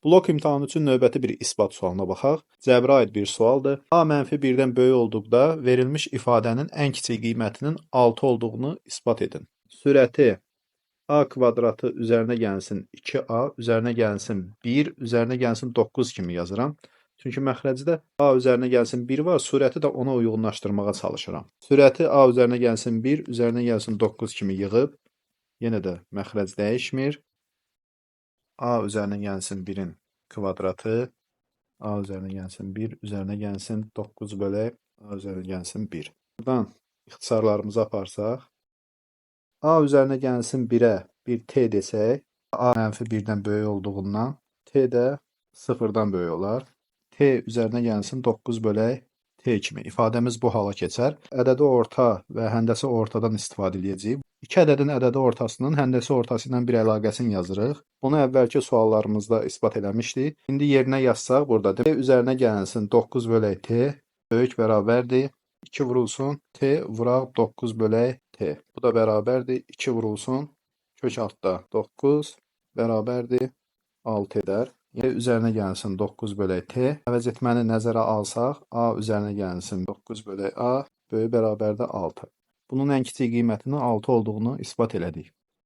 Blok imtahanı üçün növbəti bir isbat sualına baxaq. Cəbrə aid bir sualdır. A -1-dən böyük olduqda verilmiş ifadənin ən kiçik qiymətinin 6 olduğunu isbat edin. Sürəti a kvadratı üzərinə gəlsin 2a, üzərinə gəlsin 1, üzərinə gəlsin 9 kimi yazıram. Çünki məxrəcdə a üzərinə gəlsin 1 var, sürəti də ona uyğunlaşdırmağa çalışıram. Sürəti a üzərinə gəlsin 1, üzərinə gəlsin 9 kimi yığıb, yenə də məxrəc dəyişmir. A üzərinə gəlsin 1-in kvadratı, a üzərinə gəlsin 1, üzərinə gəlsin 9 bölək, a üzərinə gəlsin 1. Buradan ixtisarlarımızı aparsaq, a üzərinə gəlsin 1-ə bir t desək, a -1-dən böyük olduğundan t də 0-dan böyük olar. T üzərinə gəlsin 9 bölək t kimi ifadəmiz bu hala keçər. Ədədi orta və həndəsi ortadan istifadə edəcəyik. İki ədədin ədədi ortasının həndəsi ortası ilə bir əlaqəsini yazırıq. Bunu əvvəlki suallarımızda isbat eləmişdik. İndi yerinə yazsaq burada t üzərinə gəlsin 9 bölək t böyük bərabərdir 2 vurulsun t vuraq 9 bölək t. Bu da bərabərdir 2 vurulsun kök altda 9 bərabərdir 6 edər. Üzərinə gəlsin 9 bölək t. Əvəz etməni nəzərə alsaq, a üzərinə gəlsin 9 bölək a böyük bərabərdə 6. Bunun ən kiçik qiymətinin 6 olduğunu isbat elədik.